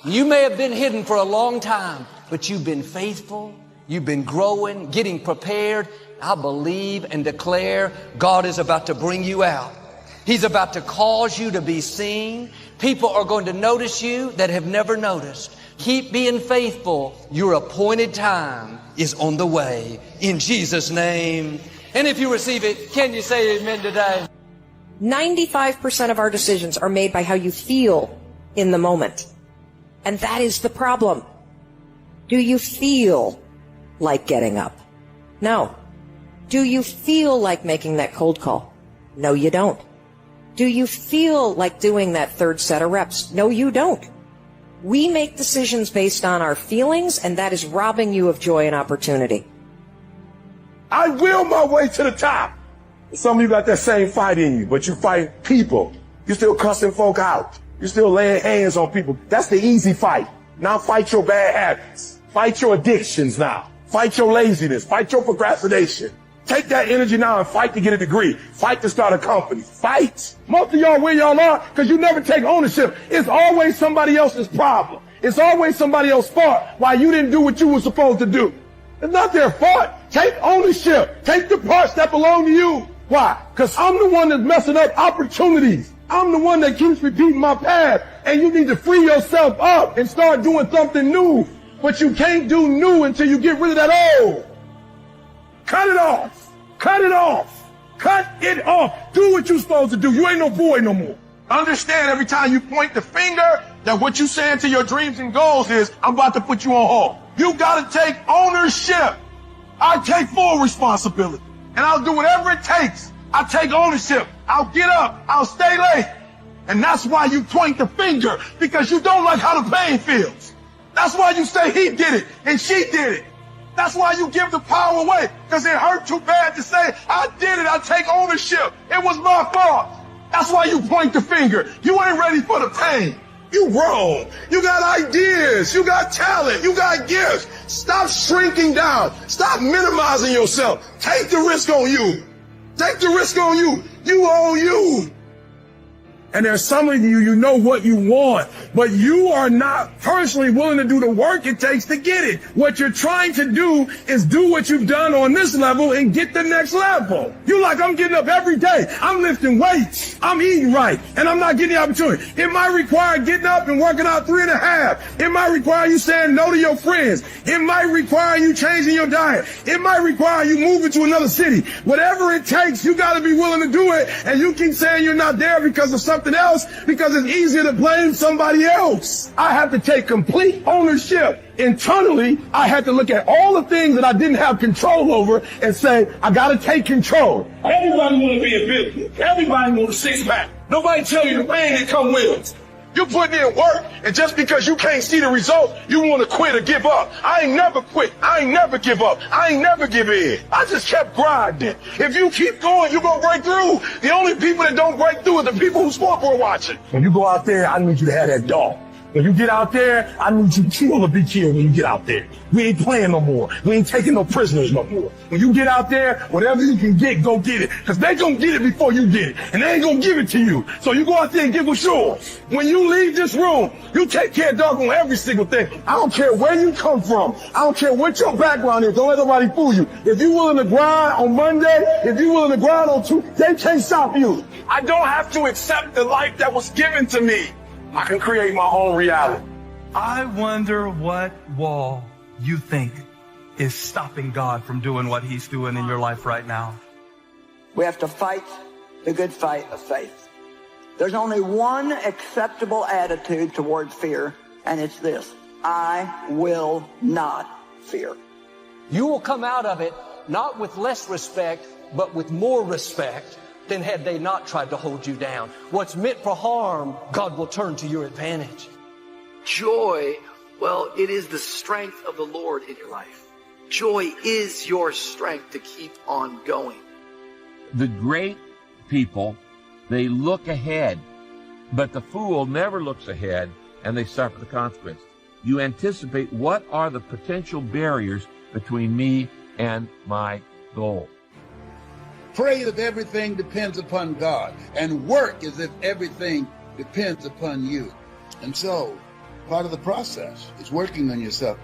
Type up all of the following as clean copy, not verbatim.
You may have been hidden for a long time, but you've been faithful. You've been growing, getting prepared. I believe and declare God is about to bring you out. He's about to cause you to be seen. People are going to notice you that have never noticed. Keep being faithful. Your appointed time is on the way. In Jesus' name. And if you receive it, can you say amen today? 95% of our decisions are made by how you feel in the moment. And that is the problem. Do you feel like getting up? No. Do you feel like making that cold call? No, you don't. Do you feel like doing that third set of reps? No, you don't. We make decisions based on our feelings, and that is robbing you of joy and opportunity. I will my way to the top. Some of you got that same fight in you, but you fight people. You're still cussing folk out. You're still laying hands on people. That's the easy fight. Now fight your bad habits. Fight your addictions now. Fight your laziness. Fight your procrastination. Take that energy now and fight to get a degree. Fight to start a company. Fight. Most of y'all where y'all are because you never take ownership. It's always somebody else's problem. It's always somebody else's fault why you didn't do what you were supposed to do. It's not their fault. Take ownership. Take the parts that belong to you. Why? Because I'm the one that's messing up opportunities. I'm the one that keeps repeating my past. And you need to free yourself up and start doing something new. But you can't do new until you get rid of that old. Cut it off. Cut it off. Cut it off. Do what you're supposed to do. You ain't no boy no more. Understand every time you point the finger that what you saying to your dreams and goals is, I'm about to put you on hold. You got to take ownership. I take full responsibility. And I'll do whatever it takes. I take ownership. I'll get up. I'll stay late. And that's why you point the finger, because you don't like how the pain feels. That's why you say he did it and she did it. That's why you give the power away, because it hurt too bad to say, I did it, I take ownership. It was my fault. That's why you point the finger. You ain't ready for the pain. You grown. You got ideas. You got talent. You got gifts. Stop shrinking down. Stop minimizing yourself. Take the risk on you. Take the risk on you. You own you. And there's some of you, you know what you want, but you are not personally willing to do the work it takes to get it. What you're trying to do is do what you've done on this level and get the next level. You're like, I'm getting up every day. I'm lifting weights. I'm eating right. And I'm not getting the opportunity. It might require getting up and working out 3.5. It might require you saying no to your friends. It might require you changing your diet. It might require you moving to another city. Whatever it takes, you got to be willing to do it. And you keep saying you're not there because of something else, because it's easier to blame somebody else. I have to take complete ownership. Internally, I had to look at all the things that I didn't have control over and say, I got to take control. Everybody want to be a business. Everybody want a six-pack. Nobody tell you the pain that come with it. You putting in work, and just because you can't see the results, you want to quit or give up. I ain't never quit. I ain't never give up. I ain't never give in. I just kept grinding. If you keep going, you're going to break through. The only people that don't break through are the people who sport for watching. When you go out there, I need you to have that dog. When you get out there, I need you to kill or be killed when you get out there. We ain't playing no more. We ain't taking no prisoners no more. When you get out there, whatever you can get, go get it. Because they gonna get it before you get it. And they ain't gonna give it to you. So you go out there and give what's yours. When you leave this room, you take care of doggone every single thing. I don't care where you come from. I don't care what your background is. Don't let nobody fool you. If you're willing to grind on Monday, if you're willing to grind on Tuesday, they can't stop you. I don't have to accept the life that was given to me. I can create my own reality. I wonder what wall you think is stopping God from doing what he's doing in your life right now. We have to fight the good fight of faith. There's only one acceptable attitude toward fear, and it's this: I will not fear. You will come out of it not with less respect, but with more respect than had they not tried to hold you down. What's meant for harm, God will turn to your advantage. Joy, well, it is the strength of the Lord in your life. Joy is your strength to keep on going. The great people, they look ahead, but the fool never looks ahead, and they suffer the consequence. You anticipate what are the potential barriers between me and my goal. Pray as if everything depends upon God, and work as if everything depends upon you. And so, part of the process. It's working on yourself.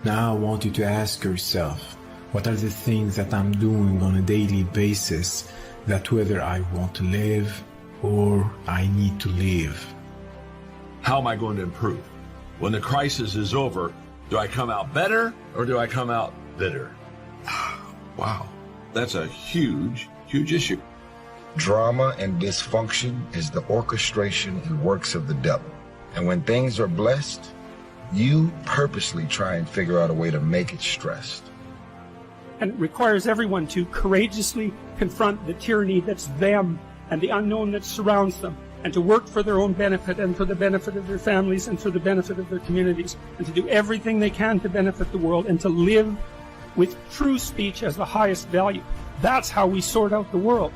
Now I want you to ask yourself, what are the things that I'm doing on a daily basis that whether I want to live or I need to live? How am I going to improve? When the crisis is over, do I come out better or do I come out bitter? Wow, that's a huge, huge issue. Drama and dysfunction is the orchestration and works of the devil. And when things are blessed, you purposely try and figure out a way to make it stressed. And it requires everyone to courageously confront the tyranny that's them and the unknown that surrounds them, and to work for their own benefit and for the benefit of their families and for the benefit of their communities, and to do everything they can to benefit the world and to live with true speech as the highest value. That's how we sort out the world.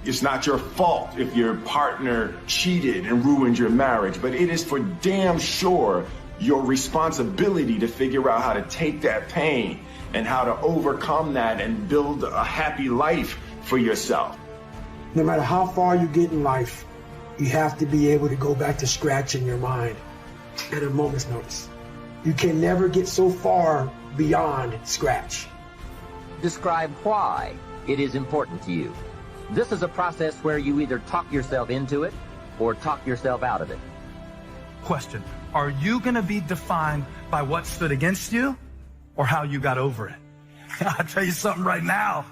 It's not your fault if your partner cheated and ruined your marriage, but it is for damn sure your responsibility to figure out how to take that pain and how to overcome that and build a happy life for yourself. No matter how far you get in life, you have to be able to go back to scratch in your mind at a moment's notice. You can never get so far beyond scratch. Describe why it is important to you. This is a process where you either talk yourself into it or talk yourself out of it. Question, are you going to be defined by what stood against you or how you got over it? I'll tell you something right now.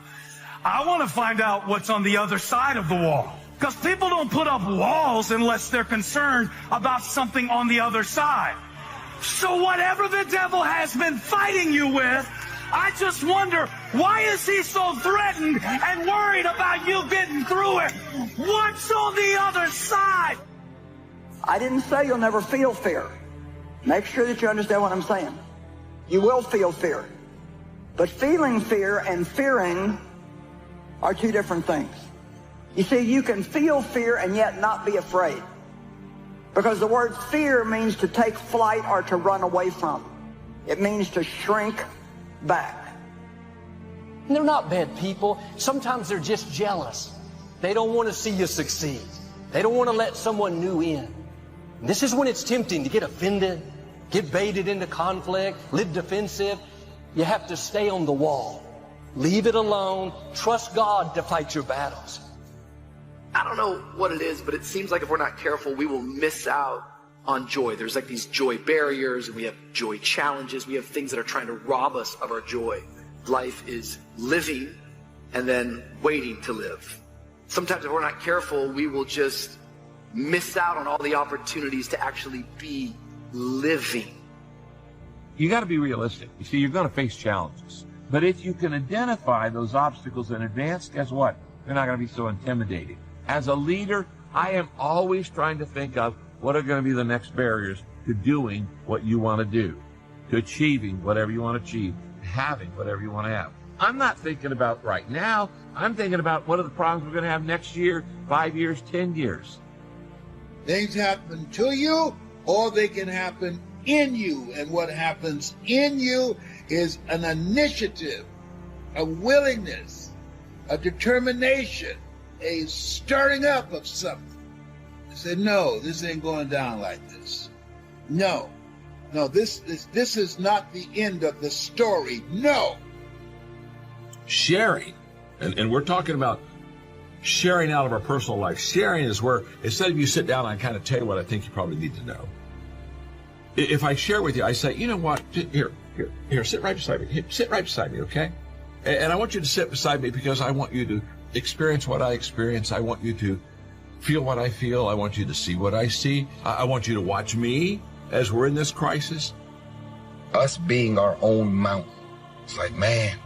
I want to find out what's on the other side of the wall. Because people don't put up walls unless they're concerned about something on the other side. So whatever the devil has been fighting you with, I just wonder, why is he so threatened and worried about you getting through it? What's on the other side? I didn't say you'll never feel fear. Make sure that you understand what I'm saying. You will feel fear. But feeling fear and fearing are two different things. You see, you can feel fear and yet not be afraid. Because the word fear means to take flight or to run away from. It means to shrink back. And they're not bad people. Sometimes they're just jealous. They don't want to see you succeed. They don't want to let someone new in. And this is when it's tempting to get offended, get baited into conflict, live defensive. You have to stay on the wall. Leave it alone. Trust God to fight your battles. I don't know what it is, but it seems like if we're not careful, we will miss out on joy. There's like these joy barriers, and we have joy challenges. We have things that are trying to rob us of our joy. Life is living and then waiting to live. Sometimes if we're not careful, we will just miss out on all the opportunities to actually be living. You got to be realistic. You see, you're going to face challenges. But if you can identify those obstacles in advance, guess what? They're not going to be so intimidating. As a leader, I am always trying to think of what are going to be the next barriers to doing what you want to do, to achieving whatever you want to achieve, having whatever you want to have. I'm not thinking about right now. I'm thinking about what are the problems we're going to have next year, 5 years, 10 years. Things happen to you, or they can happen in you. And what happens in you is an initiative, a willingness, a determination, a stirring up of something. I said, no, this ain't going down like this. No, this is not the end of the story. No. Sharing, and we're talking about sharing out of our personal life. Sharing is where, instead of you sit down, I kind of tell you what I think you probably need to know. If I share with you, I say, you know what, here, sit right beside me. Sit right beside me, okay? And I want you to sit beside me because I want you to experience what I experience. I want you to feel what I feel. I want you to see what I see. I want you to watch me as we're in this crisis. Us being our own mountain. It's like, man,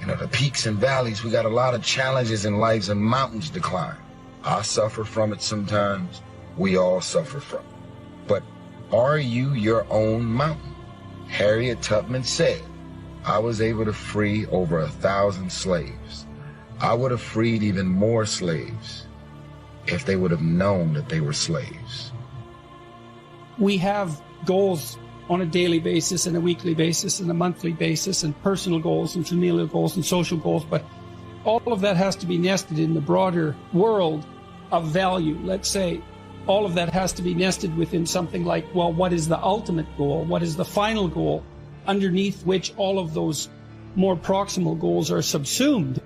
the peaks and valleys, we got a lot of challenges in life and mountains to climb. I suffer from it sometimes. We all suffer from it. But are you your own mountain? Harriet Tubman said, I was able to free over 1,000 slaves. I would have freed even more slaves if they would have known that they were slaves. We have goals on a daily basis and a weekly basis and a monthly basis, and personal goals and familial goals and social goals, but all of that has to be nested in the broader world of value. Let's say all of that has to be nested within something like, well, what is the ultimate goal? What is the final goal underneath which all of those more proximal goals are subsumed?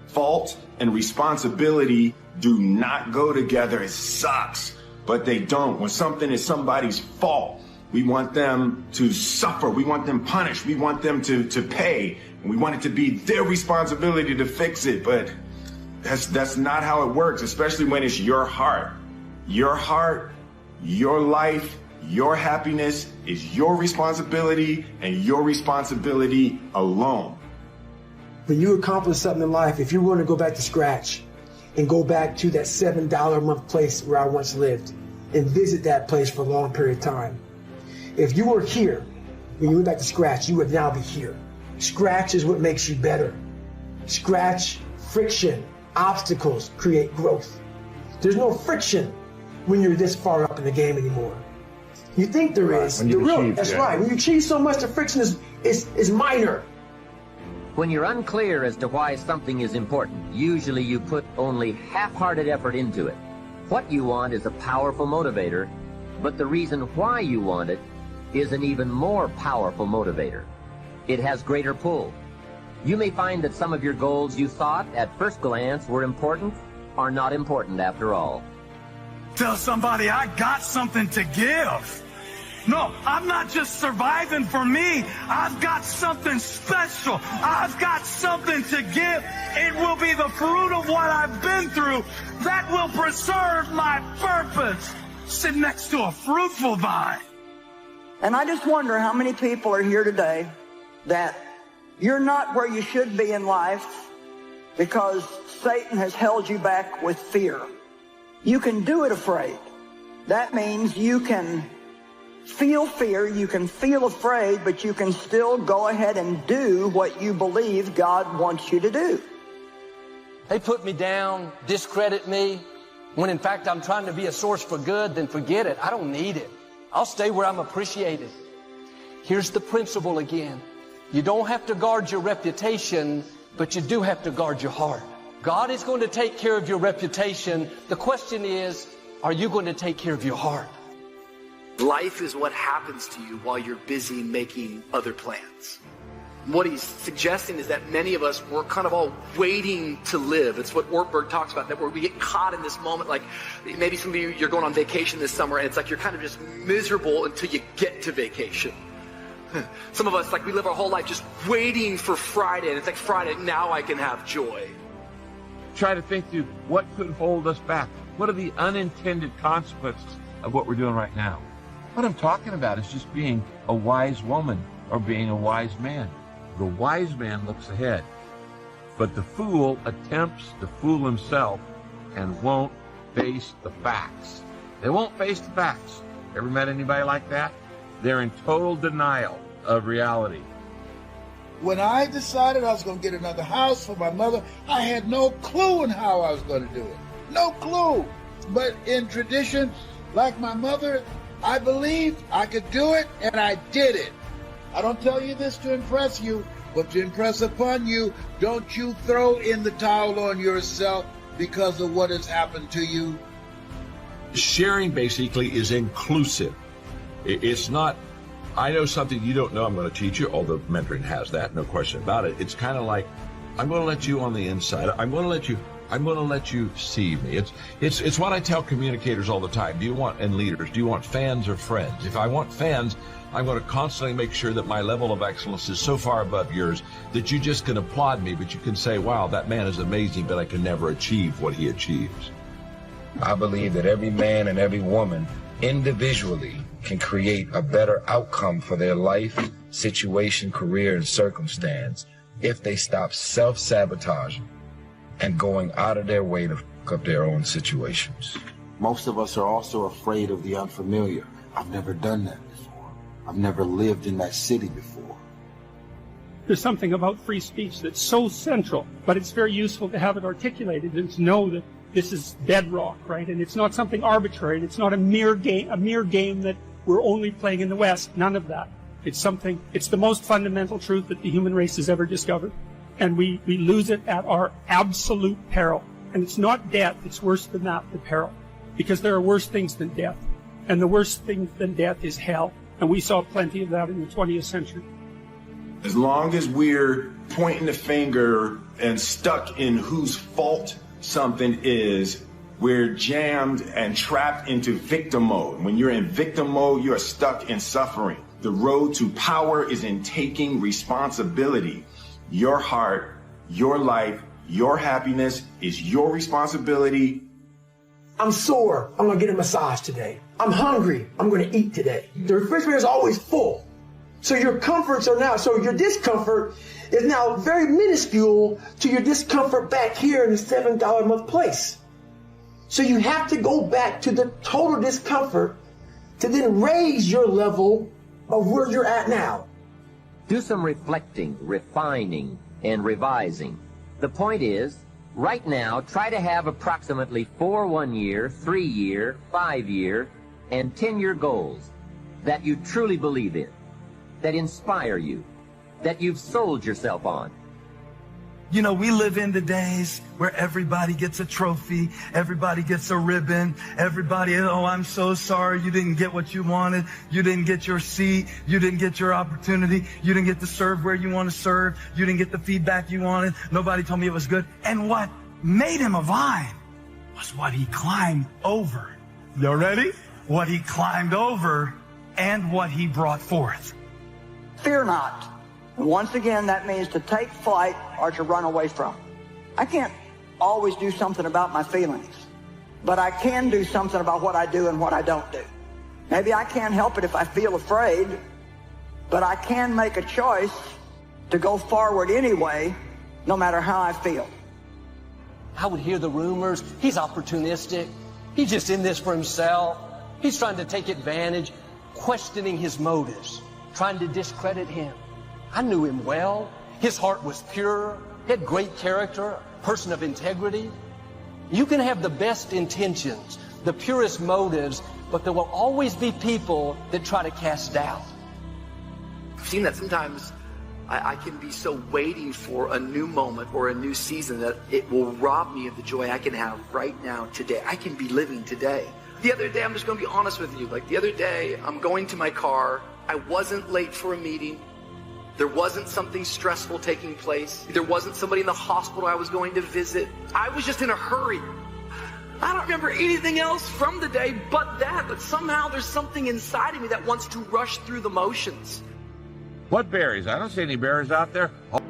Fault and responsibility do not go together. It sucks, but they don't. When something is somebody's fault, we want them to suffer. We want them punished. We want them to pay. And we want it to be their responsibility to fix it. But that's not how it works, especially when it's your heart. Your heart, your life, your happiness is your responsibility and your responsibility alone. When you accomplish something in life, if you want to go back to scratch and go back to that $7 a month place where I once lived and visit that place for a long period of time, if you were here, when you went back to scratch, you would now be here. Scratch is what makes you better. Scratch, friction, obstacles create growth. There's no friction when you're this far up in the game anymore. You think there is. That's right. When you achieve so much, the friction is minor. When you're unclear as to why something is important, usually you put only half-hearted effort into it. What you want is a powerful motivator, but the reason why you want it is an even more powerful motivator. It has greater pull. You may find that some of your goals you thought at first glance were important are not important after all. Tell somebody I got something to give. No, I'm not just surviving for me. I've got something special. I've got something to give. It will be the fruit of what I've been through that will preserve my purpose. Sit next to a fruitful vine. And I just wonder how many people are here today that you're not where you should be in life because Satan has held you back with fear. You can do it afraid. That means you can feel fear, you can feel afraid, but you can still go ahead and do what you believe God wants you to do. They put me down, discredit me, when in fact I'm trying to be a source for good, then forget it. I don't need it. I'll stay where I'm appreciated. Here's the principle again. You don't have to guard your reputation, but you do have to guard your heart. God is going to take care of your reputation. The question is, are you going to take care of your heart? Life is what happens to you while you're busy making other plans. What he's suggesting is that many of us, we're kind of all waiting to live. It's what Ortberg talks about, that where we get caught in this moment. Like maybe some of you, you're going on vacation this summer and it's like you're kind of just miserable until you get to vacation. Some of us, like we live our whole life just waiting for Friday, and it's like Friday, now I can have joy. Try to think through what could hold us back. What are the unintended consequences of what we're doing right now? What I'm talking about is just being a wise woman or being a wise man. The wise man looks ahead, but the fool attempts to fool himself and won't face the facts. They won't face the facts. Ever met anybody like that? They're in total denial of reality. When I decided I was going to get another house for my mother, I had no clue in how I was going to do it. No clue. But in tradition, like my mother, I believed I could do it, and I did it. I don't tell you this to impress you, but to impress upon you, don't you throw in the towel on yourself because of what has happened to you. Sharing basically is inclusive. It's not, I know something you don't know, I'm going to teach you, although mentoring has that, no question about it. It's kind of like, I'm going to let you on the inside. I'm going to let you see me. It's what I tell communicators all the time. And leaders, do you want fans or friends? If I want fans, I'm going to constantly make sure that my level of excellence is so far above yours that you just can applaud me, but you can say, wow, that man is amazing, but I can never achieve what he achieves. I believe that every man and every woman individually can create a better outcome for their life, situation, career, and circumstance if they stop self-sabotaging and going out of their way to fuck up their own situations. Most of us are also afraid of the unfamiliar. I've never done that before. I've never lived in that city before. There's something about free speech that's so central, but it's very useful to have it articulated and to know that this is bedrock, right? And it's not something arbitrary. And it's not a mere game that we're only playing in the West. None of that. It's the most fundamental truth that the human race has ever discovered. And we lose it at our absolute peril. And it's not death, it's worse than that, the peril. because there are worse things than death. And the worst thing than death is hell. And we saw plenty of that in the 20th century. As long as we're pointing the finger and stuck in whose fault something is, we're jammed and trapped into victim mode. When you're in victim mode, you're stuck in suffering. The road to power is in taking responsibility. Your heart, your life, your happiness is your responsibility. I'm sore. I'm going to get a massage today. I'm hungry. I'm going to eat today. The refrigerator is always full. So your comforts are now, so your discomfort is now very minuscule to your discomfort back here in the $7 a month place. So you have to go back to the total discomfort to then raise your level of where you're at now. Do some reflecting, refining, and revising. The point is, right now, try to have approximately 4 1-year, 3-year, 5-year, and 10-year goals that you truly believe in, that inspire you, that you've sold yourself on. You know, we live in the days where everybody gets a trophy, everybody gets a ribbon, everybody, oh, I'm so sorry you didn't get what you wanted, you didn't get your seat, you didn't get your opportunity, you didn't get to serve where you want to serve, you didn't get the feedback you wanted, nobody told me it was good. And what made him a vine was what he climbed over. You ready? What he climbed over and what he brought forth. Fear not. And once again, that means to take flight or to run away from. I can't always do something about my feelings, but I can do something about what I do and what I don't do. Maybe I can't help it if I feel afraid, but I can make a choice to go forward anyway, no matter how I feel. I would hear the rumors. He's opportunistic. He's just in this for himself. He's trying to take advantage, questioning his motives, trying to discredit him. I knew him well. His heart was pure. He had great character, a person of integrity. You can have the best intentions, the purest motives, but there will always be people that try to cast doubt. I've seen that sometimes. I can be so waiting for a new moment or a new season that it will rob me of the joy I can have right now, today. I can be living today. The other day, I'm just going to be honest with you. Like the other day, I'm going to my car. I wasn't late for a meeting. There wasn't something stressful taking place. There wasn't somebody in the hospital I was going to visit. I was just in a hurry. I don't remember anything else from the day but that. But somehow there's something inside of me that wants to rush through the motions. What berries? I don't see any berries out there. Oh.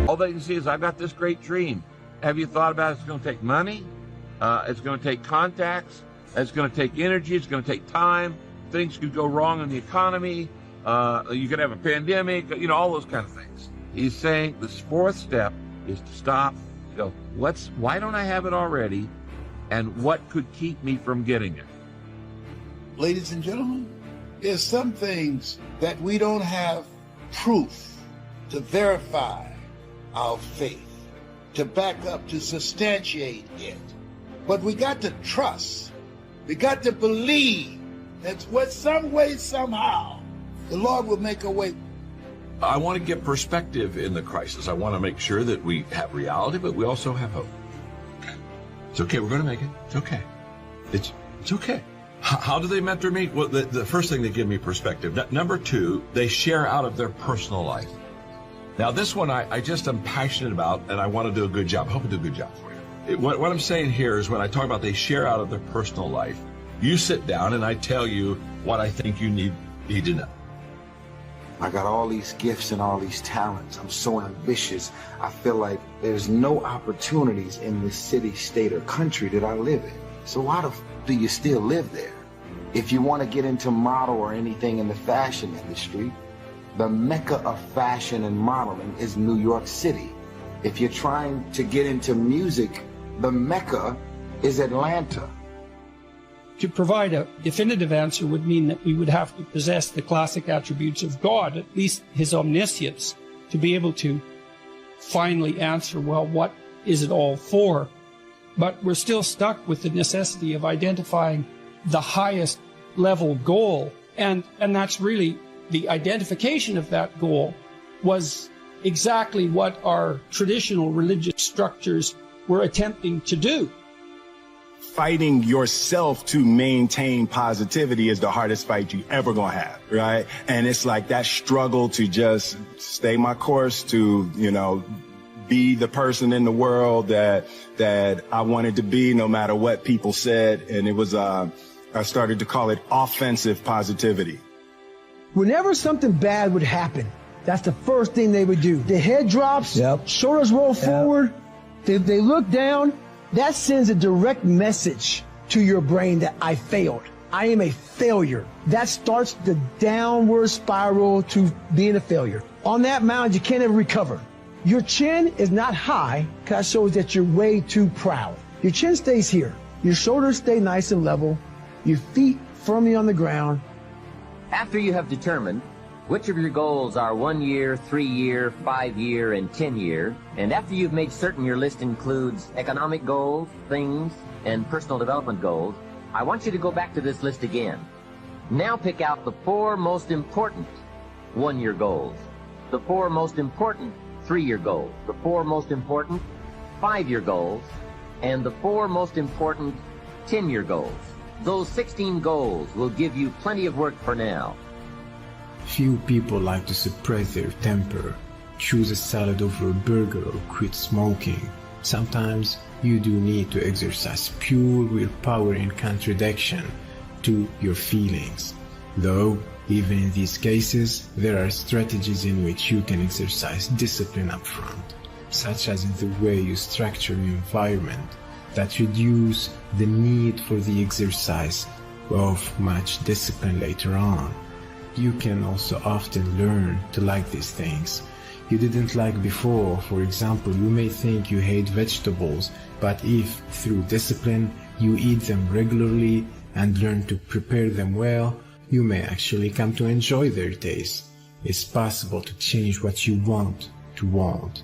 All they can see is, I've got this great dream. Have you thought about it? It's going to take money. It's going to take contacts. It's going to take energy. It's going to take time. Things could go wrong in the economy. You could have a pandemic, you know, all those kind of things. He's saying this fourth step is to stop, go, why don't I have it already? And what could keep me from getting it? Ladies and gentlemen, there's some things that we don't have proof to verify our faith, to back up, to substantiate it. But we got to trust. We got to believe that what some way, somehow, the Lord will make a way. I want to get perspective in the crisis. I want to make sure that we have reality, but we also have hope. It's okay. We're going to make it. It's okay. It's okay. How do they mentor me? Well, the first thing, they give me perspective. Number two, they share out of their personal life. Now, this one I just am passionate about, and I want to do a good job. I hope I do a good job for you. What I'm saying here is, when I talk about they share out of their personal life, You sit down and I tell you what I think you need to know. I got all these gifts and all these talents. I'm so ambitious. I feel like there's no opportunities in this city, state, or country that I live in. So why do you still live there? If you want to get into model or anything in the fashion industry, the mecca of fashion and modeling is New York City. If you're trying to get into music, the mecca is Atlanta. To provide a definitive answer would mean that we would have to possess the classic attributes of God, at least his omniscience, to be able to finally answer, well, what is it all for? But we're still stuck with the necessity of identifying the highest level goal. And that's really the identification of that goal was exactly what our traditional religious structures were attempting to do. Fighting yourself to maintain positivity is the hardest fight you ever gonna have, right? And it's like that struggle to just stay my course, to, you know, be the person in the world that I wanted to be, no matter what people said. And it was, I started to call it offensive positivity. Whenever something bad would happen, that's the first thing they would do. The head drops, shoulders roll forward, they look down. That sends a direct message to your brain that I failed. I am a failure. That starts the downward spiral to being a failure. On that mountain, you can't ever recover. Your chin is not high because that shows that you're way too proud. Your chin stays here. Your shoulders stay nice and level. Your feet firmly on the ground. After you have determined which of your goals are 1 year, 3 year, 5 year, and 10 year, and after you've made certain your list includes economic goals, things, and personal development goals, I want you to go back to this list again. Now pick out the 4 most important 1-year goals, the 4 most important 3-year goals, the 4 most important 5-year goals, and the 4 most important 10-year goals. Those 16 goals will give you plenty of work for now. Few people like to suppress their temper, choose a salad over a burger, or quit smoking. Sometimes you do need to exercise pure willpower in contradiction to your feelings. Though, even in these cases, there are strategies in which you can exercise discipline up front, such as in the way you structure your environment, that reduce the need for the exercise of much discipline later on. You can also often learn to like these things you didn't like before. For example, you may think you hate vegetables, but if through discipline you eat them regularly and learn to prepare them well, you may actually come to enjoy their taste. It's possible to change what you want to want.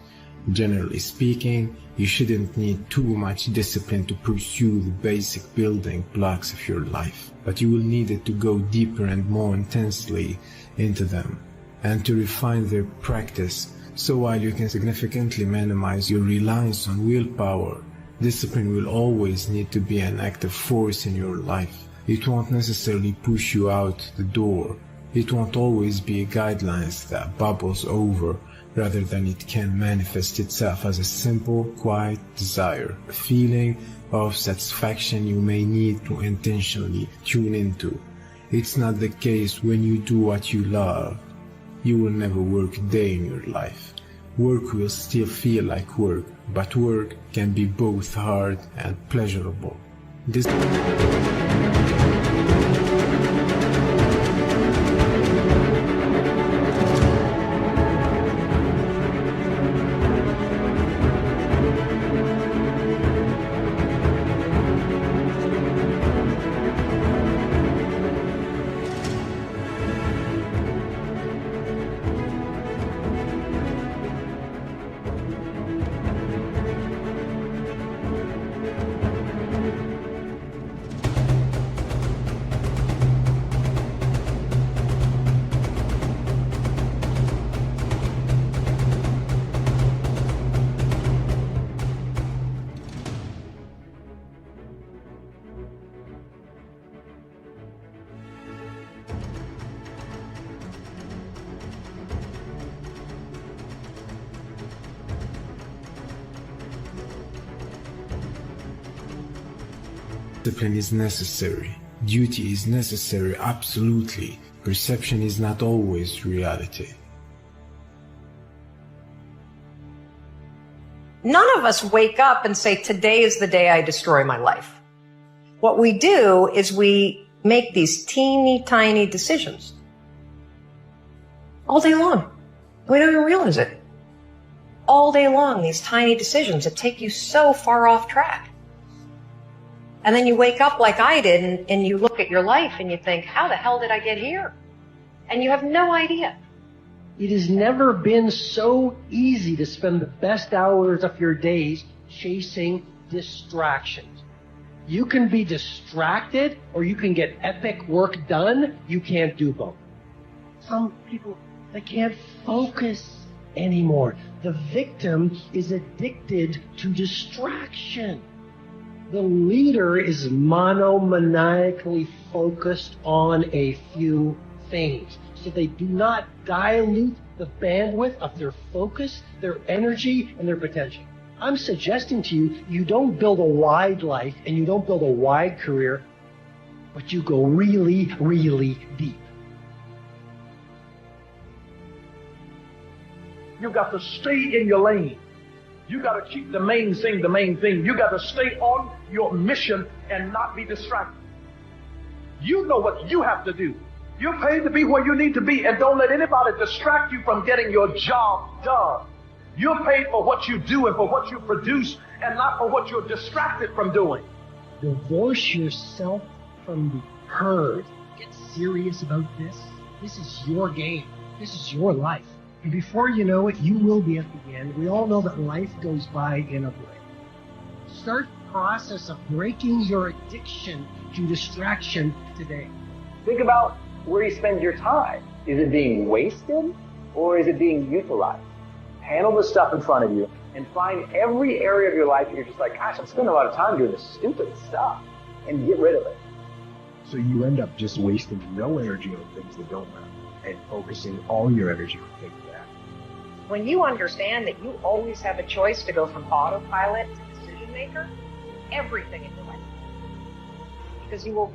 Generally speaking, you shouldn't need too much discipline to pursue the basic building blocks of your life, but you will need it to go deeper and more intensely into them, and to refine their practice. So while you can significantly minimize your reliance on willpower, discipline will always need to be an active force in your life. It won't necessarily push you out the door. It won't always be a guidelines that bubbles over, rather than it can manifest itself as a simple, quiet desire, a feeling of satisfaction you may need to intentionally tune into. It's not the case when you do what you love. You will never work a day in your life. Work will still feel like work, but work can be both hard and pleasurable. Discipline is necessary, Duty is necessary, absolutely. Perception is not always reality. None of us wake up and say, today is the day I destroy my life. What we do is we make these teeny tiny decisions all day long. We don't even realize it. All day long, these tiny decisions that take you so far off track. And then you wake up like I did and you look at your life and you think, how the hell did I get here? And you have no idea. It has never been so easy to spend the best hours of your days chasing distractions. You can be distracted or you can get epic work done. You can't do both. Some people, they can't focus anymore. The victim is addicted to distraction. The leader is monomaniacally focused on a few things. So they do not dilute the bandwidth of their focus, their energy, and their potential. I'm suggesting to you, you don't build a wide life and you don't build a wide career, but you go really, really deep. You got to stay in your lane. You got to keep the main thing the main thing. You got to stay on your mission and not be distracted. You know what you have to do. You're paid to be where you need to be, and don't let anybody distract you from getting your job done. You're paid for what you do and for what you produce, and not for what you're distracted from doing. Divorce yourself from the herd. Get serious about this. This is your game. This is your life. And before you know it, you will be at the end. We all know that life goes by in a blink. Start the process of breaking your addiction to distraction today. Think about where you spend your time. Is it being wasted or is it being utilized? Handle the stuff in front of you and find every area of your life that you're just like, gosh, I'm spending a lot of time doing this stupid stuff, and get rid of it. So you end up just wasting no energy on things that don't matter and focusing all your energy on things that matter. When you understand that you always have a choice to go from autopilot to decision maker, everything in your life, because you will